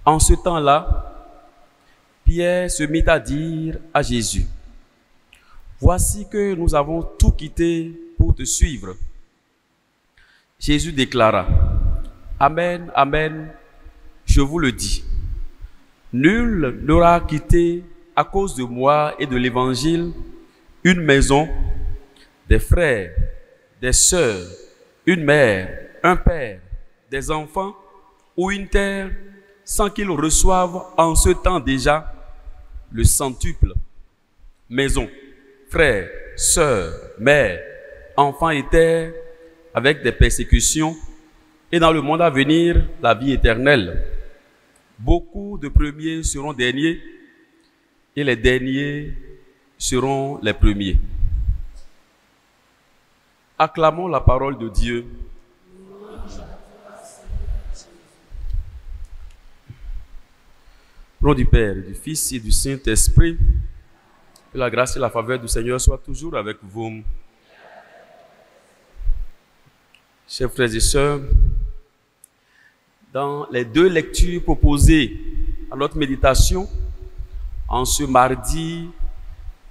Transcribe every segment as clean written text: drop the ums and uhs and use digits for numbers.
En ce temps-là, Pierre se mit à dire à Jésus, « Voici que nous avons tout quitté pour te suivre. » Jésus déclara, « Amen, amen, je vous le dis. Nul n'aura quitté à cause de moi et de l'Évangile une maison, des frères, des sœurs, une mère, un père, des enfants ou une terre, sans qu'il reçoive en ce temps déjà le centuple. Maison, frères, sœurs, mères, enfants et terres, avec des persécutions, et dans le monde à venir, la vie éternelle. Beaucoup de premiers seront derniers, et les derniers seront les premiers. » Acclamons la parole de Dieu. Au nom du Père, du Fils et du Saint-Esprit, que la grâce et la faveur du Seigneur soient toujours avec vous. Chers frères et sœurs, dans les deux lectures proposées à notre méditation, en ce mardi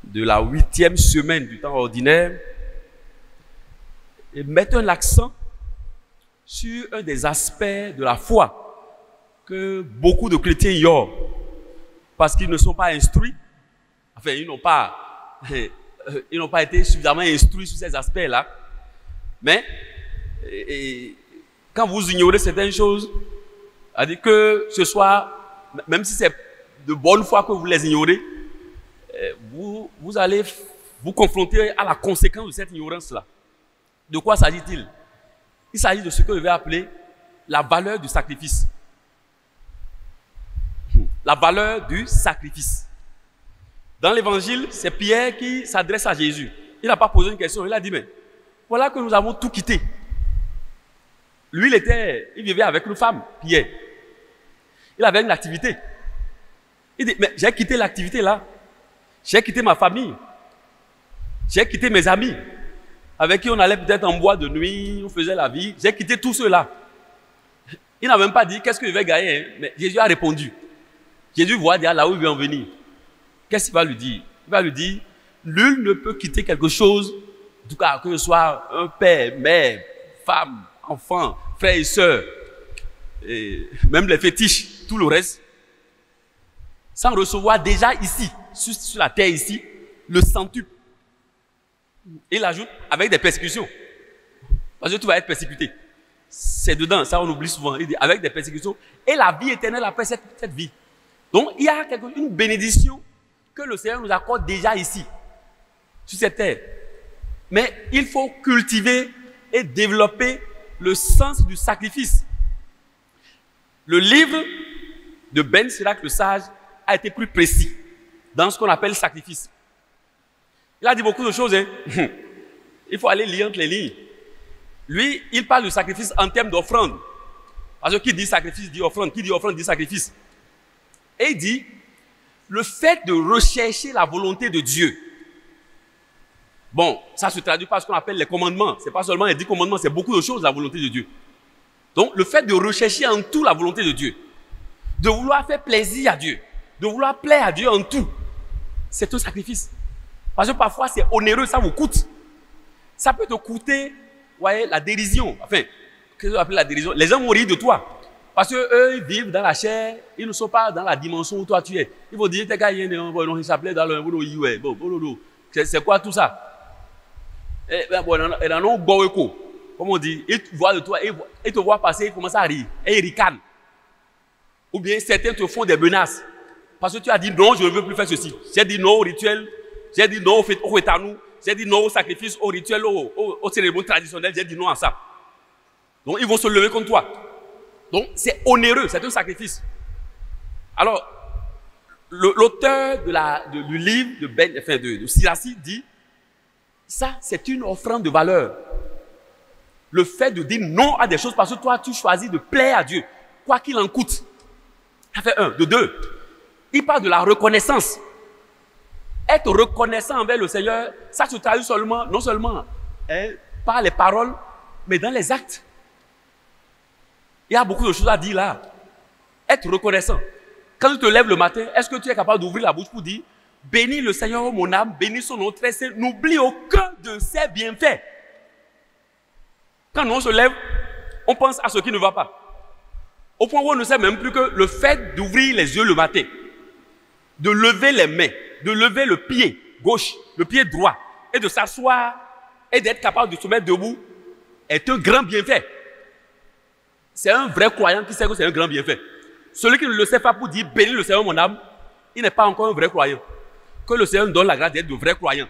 de la 8e semaine du temps ordinaire, et mettent un accent sur un des aspects de la foi que beaucoup de chrétiens ignorent parce qu'ils ne sont pas instruits. Enfin, ils n'ont pas été suffisamment instruits sur ces aspects-là. Mais quand vous ignorez certaines choses, c'est-à-dire que ce soit, même si c'est de bonne foi que vous les ignorez, vous allez vous confronter à la conséquence de cette ignorance-là. De quoi s'agit-il? Il s'agit de ce que je vais appeler la valeur du sacrifice. La valeur du sacrifice. Dans l'évangile, c'est Pierre qui s'adresse à Jésus. Il n'a pas posé une question, il a dit, mais voilà que nous avons tout quitté. Lui, il vivait avec une femme, Pierre. Il avait une activité. Il dit, mais j'ai quitté l'activité là. J'ai quitté ma famille. J'ai quitté mes amis, avec qui on allait peut-être en bois de nuit, on faisait la vie. J'ai quitté tout cela. Il n'a même pas dit, qu'est-ce que je vais gagner, hein? Mais Jésus a répondu. Jésus voit déjà là où il veut en venir. Qu'est-ce qu'il va lui dire? Il va lui dire, nul ne peut quitter quelque chose, en tout cas que ce soit un père, mère, femme, enfant, frère et soeur, et même les fétiches, tout le reste, sans recevoir déjà ici, sur la terre ici, le centuple. Il ajoute avec des persécutions. Parce que tu vas être persécuté. C'est dedans, ça on oublie souvent. Il dit avec des persécutions et la vie éternelle après cette vie. Donc il y a une bénédiction que le Seigneur nous accorde déjà ici, sur cette terre. Mais il faut cultiver et développer le sens du sacrifice. Le livre de Ben Sirac le Sage a été plus précis dans ce qu'on appelle sacrifice. Il a dit beaucoup de choses. Hein. Il faut aller lire entre les lignes. Lui, il parle de sacrifice en termes d'offrande. Parce que qui dit sacrifice dit offrande. Qui dit offrande dit sacrifice. Et il dit, le fait de rechercher la volonté de Dieu. Bon, ça se traduit par ce qu'on appelle les commandements. C'est pas seulement les 10 commandements, c'est beaucoup de choses, la volonté de Dieu. Donc, le fait de rechercher en tout la volonté de Dieu, de vouloir faire plaisir à Dieu, de vouloir plaire à Dieu en tout, c'est un sacrifice. Parce que parfois, c'est onéreux, ça vous coûte. Ça peut te coûter, voyez, la dérision. Enfin, qu'est-ce qu'on appelle la dérision? Les gens vont rire de toi. Parce qu'eux, ils vivent dans la chair, ils ne sont pas dans la dimension où toi tu es. Ils vont dire, ils s'appelaient dans le c'est quoi tout ça? Comme on dit, ils te voient de toi, ils te voient passer, ils commencent à rire, et ils ricanent. Ou bien certains te font des menaces. Parce que tu as dit non, je ne veux plus faire ceci. J'ai dit non au rituel, j'ai dit non au fétanou, j'ai dit non au sacrifice, au rituel, aux cérémonies traditionnelles, j'ai dit non à ça. Donc ils vont se lever contre toi. Donc c'est onéreux, c'est un sacrifice. Alors, l'auteur du livre de Siracide dit, ça c'est une offrande de valeur. Le fait de dire non à des choses parce que toi tu choisis de plaire à Dieu, quoi qu'il en coûte. Ça fait un. De deux, il parle de la reconnaissance. Être reconnaissant envers le Seigneur, ça se traduit non seulement par les paroles, mais dans les actes. Il y a beaucoup de choses à dire là. être reconnaissant. Quand tu te lèves le matin, est-ce que tu es capable d'ouvrir la bouche pour dire « Bénis le Seigneur, mon âme, bénis son nom très saint, n'oublie aucun de ses bienfaits. » Quand on se lève, on pense à ce qui ne va pas. Au point où on ne sait même plus que le fait d'ouvrir les yeux le matin, de lever les mains, de lever le pied gauche, le pied droit, et de s'asseoir et d'être capable de se mettre debout est un grand bienfait. C'est un vrai croyant qui sait que c'est un grand bienfait. Celui qui ne le sait pas pour dire « Bénis le Seigneur, mon âme », il n'est pas encore un vrai croyant. Que le Seigneur nous donne la grâce d'être de vrais croyants.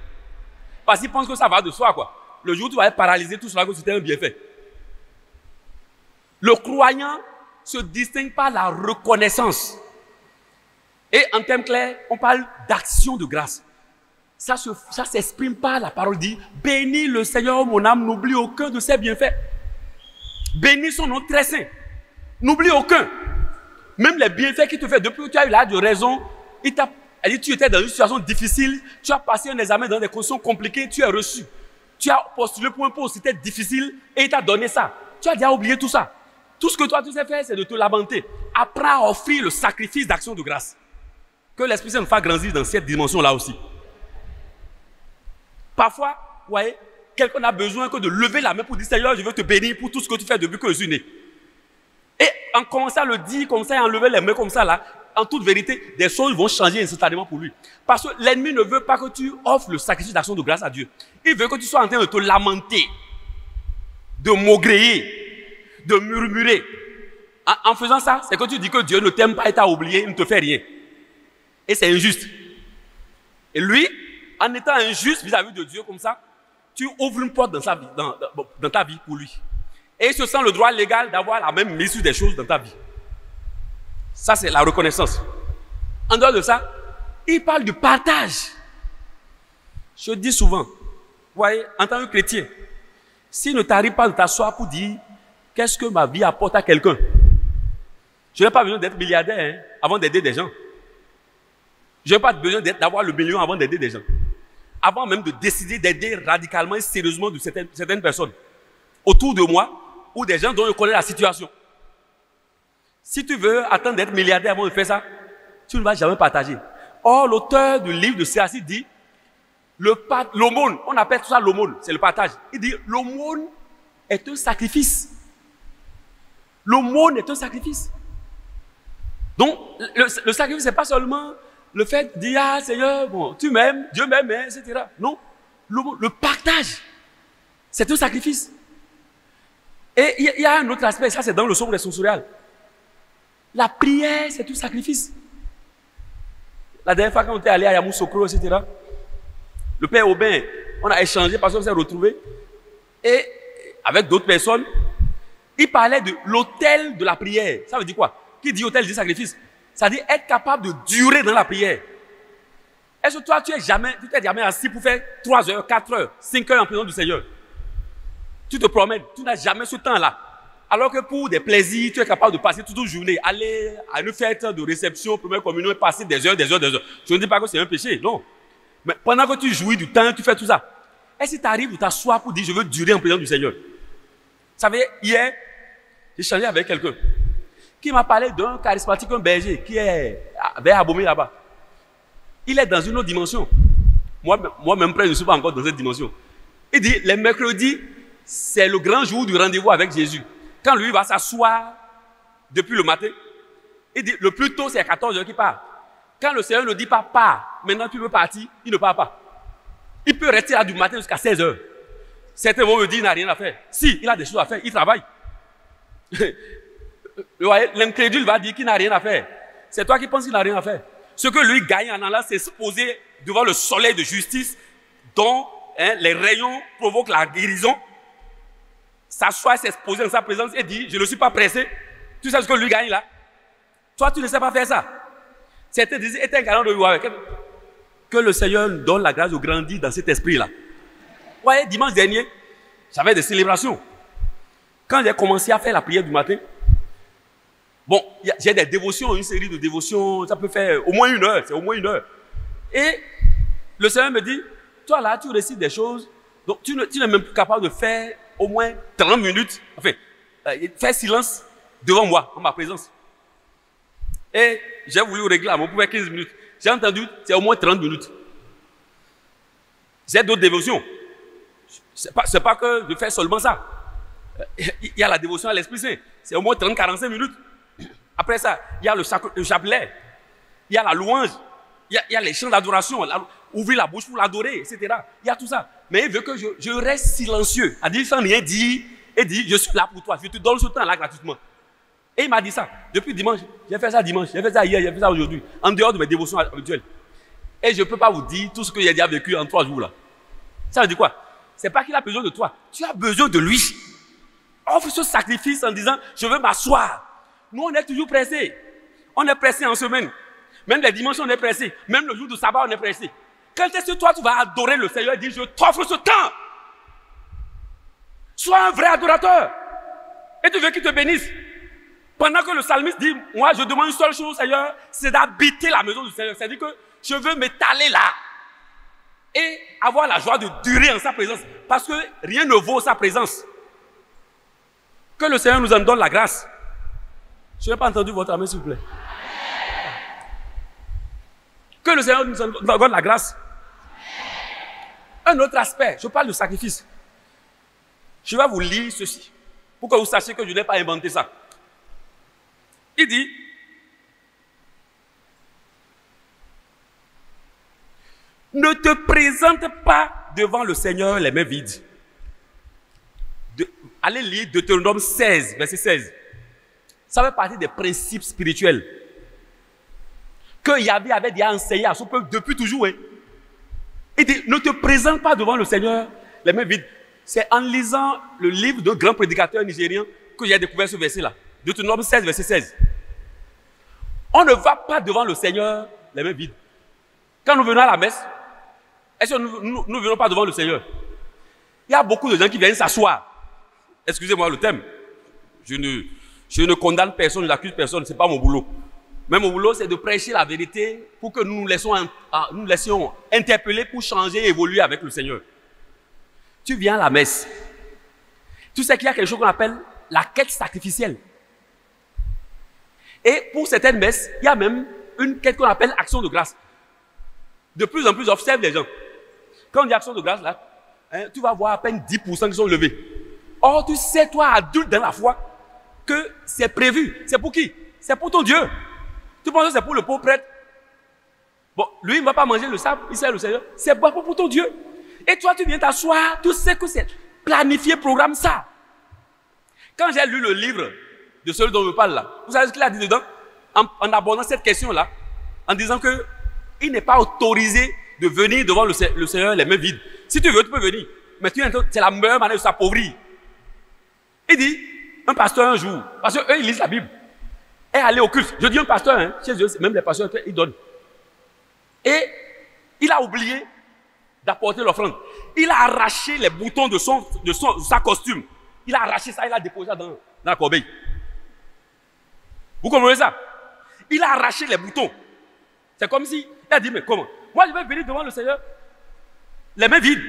Parce qu'il pense que ça va de soi, quoi. Le jour où tu vas être paralysé, tout cela, que c'était un bienfait. Le croyant se distingue par la reconnaissance. Et en termes clairs, on parle d'action de grâce. Ça s'exprime par la parole dit « Bénis le Seigneur, mon âme, n'oublie aucun de ses bienfaits. » Bénis son nom très saint. N'oublie aucun. Même les bienfaits qu'il te fait depuis que tu as eu l'âge de raison, il t'a dit tu étais dans une situation difficile, tu as passé un examen dans des conditions compliquées, tu es reçu. Tu as postulé pour un poste, c'était difficile et il t'a donné ça. Tu as déjà oublié tout ça. Tout ce que toi tu sais faire, c'est de te lamenter. Apprends à offrir le sacrifice d'action de grâce. Que l'Esprit Saint nous fasse grandir dans cette dimension-là aussi. Parfois, vous voyez, quelqu'un n'a besoin que de lever la main pour dire Seigneur, je veux te bénir pour tout ce que tu fais depuis que je suis né. Et en commençant à le dire comme ça, et en lever les mains comme ça, là, en toute vérité, des choses vont changer instantanément pour lui. Parce que l'ennemi ne veut pas que tu offres le sacrifice d'action de grâce à Dieu. Il veut que tu sois en train de te lamenter, de maugréer, de murmurer. En faisant ça, c'est que tu dis que Dieu ne t'aime pas et t'a oublié, il ne te fait rien. Et c'est injuste. Et lui, en étant injuste vis-à-vis de Dieu comme ça, tu ouvres une porte dans ta vie pour lui. Et il se sent le droit légal d'avoir la même issue des choses dans ta vie. Ça, c'est la reconnaissance. En dehors de ça, il parle du partage. Je dis souvent, vous voyez, en tant que chrétien, s'il ne t'arrive pas de t'asseoir pour dire qu'est-ce que ma vie apporte à quelqu'un, je n'ai pas besoin d'être milliardaire avant d'aider des gens. Je n'ai pas besoin d'avoir le million avant d'aider des gens. Avant même de décider d'aider radicalement et sérieusement de certaines personnes autour de moi ou des gens dont je connais la situation. Si tu veux attendre d'être milliardaire avant de faire ça, tu ne vas jamais partager. Or, l'auteur du livre de C.A.C. dit l'aumône, on appelle tout ça l'aumône, c'est le partage. Il dit l'aumône est un sacrifice. L'aumône est un sacrifice. Donc, le sacrifice, ce n'est pas seulement le fait de dire, ah Seigneur, bon, tu m'aimes, Dieu m'aime, etc. Non, le partage, c'est un sacrifice. Et il y a un autre aspect, ça c'est dans le psaume responsorial. La prière, c'est un sacrifice. La dernière fois quand on était allé à Yamoussoukro, etc., le père Aubin, on a échangé parce qu'on s'est retrouvés. Et avec d'autres personnes, il parlait de l'autel de la prière. Ça veut dire quoi? Qui dit autel dit sacrifice. Ça veut dire être capable de durer dans la prière. Est-ce que toi, tu t'es jamais assis pour faire 3 heures, 4 heures, 5 heures en présence du Seigneur? Tu te promènes, tu n'as jamais ce temps-là. Alors que pour des plaisirs, tu es capable de passer toute une journée, aller à une fête de réception, première communion, et passer des heures, des heures, des heures. Je ne dis pas que c'est un péché, non. Mais pendant que tu jouis du temps, tu fais tout ça. Est-ce que tu arrives de t'asseoir pour dire je veux durer en présence du Seigneur? Vous savez, hier, j'ai échangé avec quelqu'un qui m'a parlé d'un charismatique, un berger, qui est vers Abomey là-bas. Il est dans une autre dimension. Moi-même, je ne suis pas encore dans cette dimension. Il dit, les mercredis, c'est le grand jour du rendez-vous avec Jésus. Quand lui va s'asseoir depuis le matin, il dit, le plus tôt, c'est à 14 heures qu'il part. Quand le Seigneur ne dit pas, pars, maintenant tu veux partir, il ne part pas. Il peut rester là du matin jusqu'à 16 heures. Certains vont me dire, il n'a rien à faire. Si, il a des choses à faire, il travaille. L'incrédule va dire qu'il n'a rien à faire. C'est toi qui penses qu'il n'a rien à faire. Ce que lui gagne en allant s'exposer devant le soleil de justice, dont les rayons provoquent la guérison, s'asseoir, s'exposer dans sa présence et dire, je ne suis pas pressé. Tu sais ce que lui gagne là? Toi, tu ne sais pas faire ça. C'était un garant de loi. Que le Seigneur nous donne la grâce de grandir dans cet esprit-là. Vous voyez, dimanche dernier, j'avais des célébrations. Quand j'ai commencé à faire la prière du matin, bon, j'ai des dévotions, une série de dévotions, ça peut faire au moins 1 heure, c'est au moins 1 heure. Et le Seigneur me dit, toi là, tu récites des choses, donc tu n'es même plus capable de faire au moins 30 minutes, enfin, faire silence devant moi, en ma présence. Et j'ai voulu régler à mon pour 15 minutes. J'ai entendu, c'est au moins 30 minutes. J'ai d'autres dévotions. C'est pas que je fais seulement ça. Il y a la dévotion à l'Esprit Saint. C'est au moins 30-45 minutes. Après ça, il y a le chapelet. Il y a la louange. Il y a les chants d'adoration. Ouvrir la bouche pour l'adorer, etc. Il y a tout ça. Mais il veut que je reste silencieux. Il dit sans rien dire. Et dit, je suis là pour toi. Je te donne ce temps-là gratuitement. Et il m'a dit ça. Depuis dimanche, j'ai fait ça dimanche, j'ai fait ça hier, j'ai fait ça aujourd'hui. En dehors de mes dévotions habituelles. Et je ne peux pas vous dire tout ce que j'ai déjà vécu en 3 jours là. Ça veut dire quoi? C'est pas qu'il a besoin de toi. Tu as besoin de lui. Offre ce sacrifice en disant, je veux m'asseoir. Nous, on est toujours pressés. On est pressés en semaine. Même les dimanches, on est pressés. Même le jour du sabbat, on est pressés. Quand est-ce que toi, tu vas adorer le Seigneur et dire, je t'offre ce temps. Sois un vrai adorateur. Et tu veux qu'il te bénisse. Pendant que le psalmiste dit, moi, je demande une seule chose au Seigneur, c'est d'habiter la maison du Seigneur. C'est-à-dire que je veux m'étaler là. Et avoir la joie de durer en sa présence. Parce que rien ne vaut sa présence. Que le Seigneur nous en donne la grâce. Je n'ai pas entendu votre amen, s'il vous plaît. Que le Seigneur nous en donne la grâce. Un autre aspect, je parle de sacrifice. Je vais vous lire ceci, pour que vous sachiez que je n'ai pas inventé ça. Il dit, ne te présente pas devant le Seigneur les mains vides. Allez lire Deutéronome 16, verset 16. Ça fait partie des principes spirituels que Yahvé avait déjà enseigné à son peuple depuis toujours. Hein. Il dit, ne te présente pas devant le Seigneur les mains vides. C'est en lisant le livre d'un grand prédicateur nigérien que j'ai découvert ce verset-là. Deutéronome 16, verset 16. On ne va pas devant le Seigneur les mains vides. Quand nous venons à la messe, est-ce que nous ne venons pas devant le Seigneur? Il y a beaucoup de gens qui viennent s'asseoir. Excusez-moi le thème. Je ne condamne personne, je n'accuse personne, ce n'est pas mon boulot. Mais mon boulot, c'est de prêcher la vérité pour que nous nous laissions interpeller pour changer et évoluer avec le Seigneur. Tu viens à la messe. Tu sais qu'il y a quelque chose qu'on appelle la quête sacrificielle. Et pour certaines messes, il y a même une quête qu'on appelle action de grâce. De plus en plus, observe les gens. Quand on dit action de grâce, là, hein, tu vas voir à peine 10% qui sont levés. Or, tu sais, toi, adulte dans la foi, que c'est prévu. C'est pour qui? C'est pour ton Dieu. Tu penses que c'est pour le pauvre prêtre? Bon, lui, il ne va pas manger le sable, il sert le Seigneur. C'est pour ton Dieu. Et toi, tu viens t'asseoir, tu sais que c'est planifié, programme ça. Quand j'ai lu le livre de celui dont je parle là, vous savez ce qu'il a dit dedans? En abordant cette question-là, en disant que il n'est pas autorisé de venir devant le Seigneur les mains vides. Si tu veux, tu peux venir. Mais c'est la meilleure manière de s'appauvrir. Il dit, un pasteur un jour, parce qu'eux, ils lisent la Bible, est allé au culte. Je dis un pasteur, hein, chez eux, même les pasteurs, ils donnent. Et il a oublié d'apporter l'offrande. Il a arraché les boutons de sa costume. Il a arraché ça, il a déposé ça dans la corbeille. Vous comprenez ça? Il a arraché les boutons. C'est comme si, il a dit, mais comment? Moi, je vais venir devant le Seigneur, les mains vides.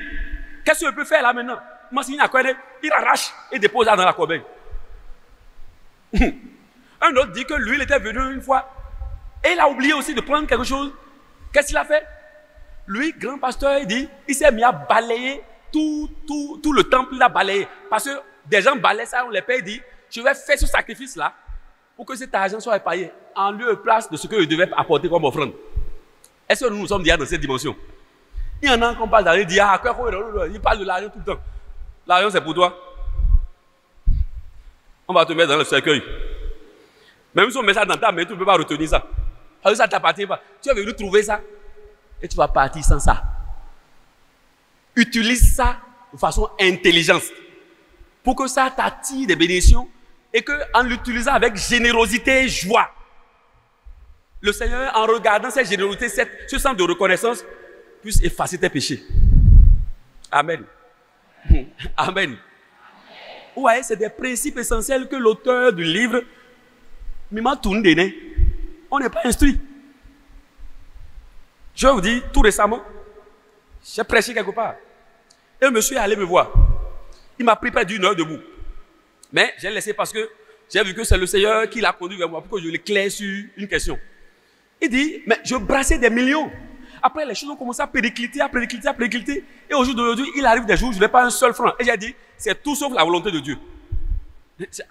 Qu'est-ce que je peux faire là maintenant? Moi, s'il il arrache et dépose ça dans la corbeille. Un autre dit que lui, il était venu une fois et il a oublié aussi de prendre quelque chose. Qu'est-ce qu'il a fait? Lui, grand pasteur, il dit, il s'est mis à balayer tout le temple, il a balayé. Parce que des gens balaient ça, on les paye, il dit, je vais faire ce sacrifice-là pour que cet argent soit épargné en lieu et place de ce que je devais apporter comme offrande. Est-ce que nous sommes déjà dans cette dimension? Il y en a qui parlent d'argent, il dit, ah, il parle de l'argent tout le temps. L'argent, c'est pour toi. On va te mettre dans le cercueil. Même si on met ça dans ta main, tu ne peux pas retenir ça. Alors ça ne t'appartient pas. Tu es venu trouver ça et tu vas partir sans ça. Utilise ça de façon intelligente pour que ça t'attire des bénédictions et qu'en l'utilisant avec générosité et joie, le Seigneur, en regardant cette générosité, ce sens de reconnaissance, puisse effacer tes péchés. Amen. Amen. Vous voyez, c'est des principes essentiels que l'auteur du livre m'a tourné. On n'est pas instruit. Je vous dis, tout récemment, j'ai prêché quelque part. Et le monsieur est allé me voir. Il m'a pris près d'1 heure debout. Mais j'ai laissé parce que J'ai vu que c'est le Seigneur qui l'a conduit vers moi pour que je l'éclaire sur une question. Il dit, mais je brassais des millions. Après, les choses ont commencé à péricliter, à péricliter, à péricliter. Et au jour d'aujourd'hui, il arrive des jours où je n'ai pas un seul franc. Et j'ai dit, c'est tout sauf la volonté de Dieu.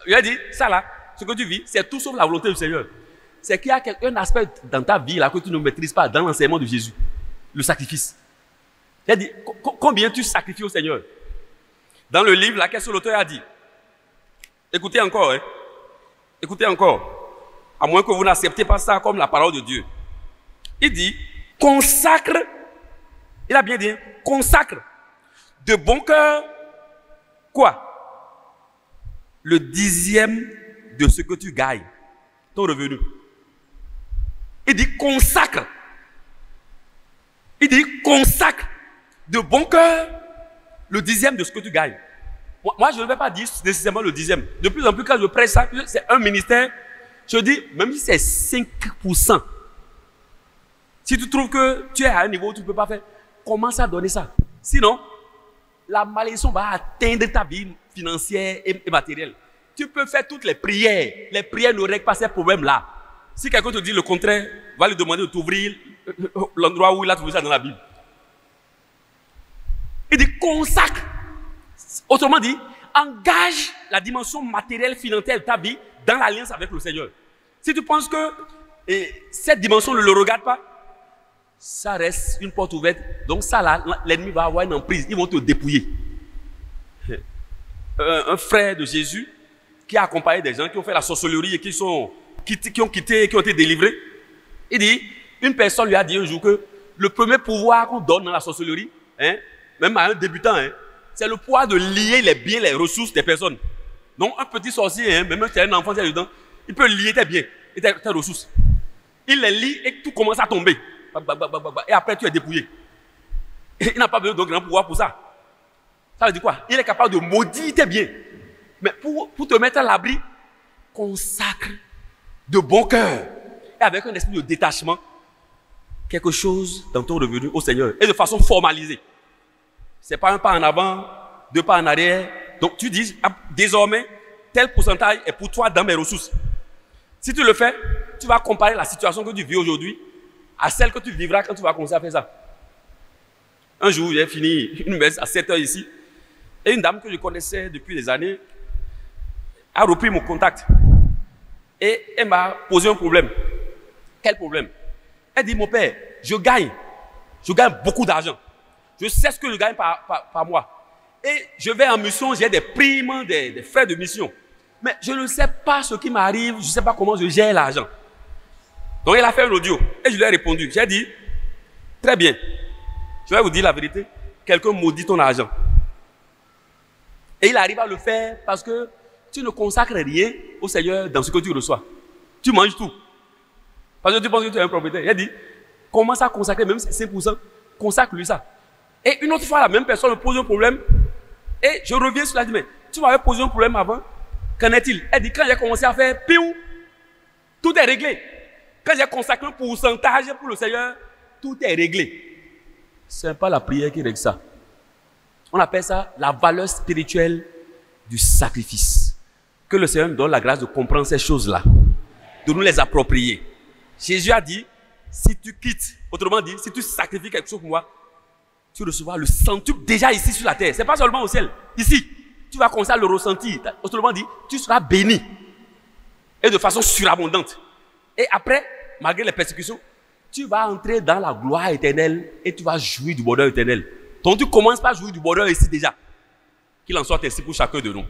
Il a dit, ça là, ce que tu vis, c'est tout sauf la volonté du Seigneur. C'est qu'il y a un aspect dans ta vie là que tu ne maîtrises pas dans l'enseignement de Jésus. Le sacrifice. Il a dit, combien tu sacrifies au Seigneur? Dans le livre, qu'est-ce que l'auteur a dit? Écoutez encore, hein. Écoutez encore. À moins que vous n'acceptez pas ça comme la parole de Dieu. Il dit, consacre, il a bien dit, consacre de bon cœur, quoi? Le 10e de ce que tu gagnes, ton revenu. Il dit consacre. Il dit consacre de bon cœur le 10e de ce que tu gagnes. Moi, je ne vais pas dire nécessairement le 10e. De plus en plus, quand je prêche ça, c'est un ministère, je dis, même si c'est 5%, si tu trouves que tu es à un niveau où tu ne peux pas faire, commence à donner ça. Sinon, la malédiction va atteindre ta vie financière et matérielle. Tu peux faire toutes les prières. Les prières ne règlent pas ces problèmes-là. Si quelqu'un te dit le contraire, va lui demander de t'ouvrir l'endroit où il a trouvé ça dans la Bible. Il dit consacre. Autrement dit, engage la dimension matérielle financière de ta vie dans l'alliance avec le Seigneur. Si tu penses que cette dimension ne le regarde pas, ça reste une porte ouverte. Donc ça là, l'ennemi va avoir une emprise. Ils vont te dépouiller. Un frère de Jésus qui a accompagné des gens qui ont fait la sorcellerie et qui ont été délivrés. Il dit, une personne lui a dit un jour que le premier pouvoir qu'on donne dans la sorcellerie, hein, même à un débutant, hein, c'est le pouvoir de lier les biens, les ressources des personnes. Donc un petit sorcier, hein, même si tu as un enfant qui est dedans, il peut lier tes biens et tes ressources. Il les lie et tout commence à tomber. Et après tu es dépouillé. Il n'a pas besoin d'un grand pouvoir pour ça. Ça veut dire quoi? Il est capable de maudire tes biens. Mais pour te mettre à l'abri, consacre de bon cœur et avec un esprit de détachement quelque chose dans ton revenu au Seigneur et de façon formalisée. Ce n'est pas un pas en avant, 2 pas en arrière. Donc tu dis, désormais, tel pourcentage est pour toi dans mes ressources. Si tu le fais, tu vas comparer la situation que tu vis aujourd'hui à celle que tu vivras quand tu vas commencer à faire ça. Un jour, j'ai fini une messe à 7h ici et une dame que je connaissais depuis des années a repris mon contact et elle m'a posé un problème. Quel problème? Elle dit, mon père, je gagne beaucoup d'argent. Je sais ce que je gagne par mois. Et je vais en mission, j'ai des primes, des frais de mission. Mais je ne sais pas ce qui m'arrive, je ne sais pas comment je gère l'argent. Donc elle a fait un audio et je lui ai répondu. J'ai dit, très bien, je vais vous dire la vérité, quelqu'un maudit ton argent. Et il arrive à le faire parce que tu ne consacres rien au Seigneur dans ce que tu reçois. Tu manges tout. Parce que tu penses que tu es un propriétaire. Il a dit, commence à consacrer, même si c'est 5%, consacre-lui ça. Et une autre fois, la même personne me pose un problème. Et je reviens sur la dit, mais tu m'avais posé un problème avant. Qu'en est-il? Elle dit, quand j'ai commencé à faire piou, tout est réglé. Quand j'ai consacré un pourcentage pour le Seigneur, tout est réglé. Ce n'est pas la prière qui règle ça. On appelle ça la valeur spirituelle du sacrifice. Que le Seigneur nous donne la grâce de comprendre ces choses-là, de nous les approprier. Jésus a dit, si tu quittes, autrement dit, si tu sacrifies quelque chose pour moi, tu recevras le centuple déjà ici sur la terre. Ce n'est pas seulement au ciel. Ici, tu vas commencer à le ressentir. Autrement dit, tu seras béni. Et de façon surabondante. Et après, malgré les persécutions, tu vas entrer dans la gloire éternelle et tu vas jouir du bonheur éternel. Donc tu commences par jouir du bonheur ici déjà. Qu'il en soit ainsi pour chacun de nous.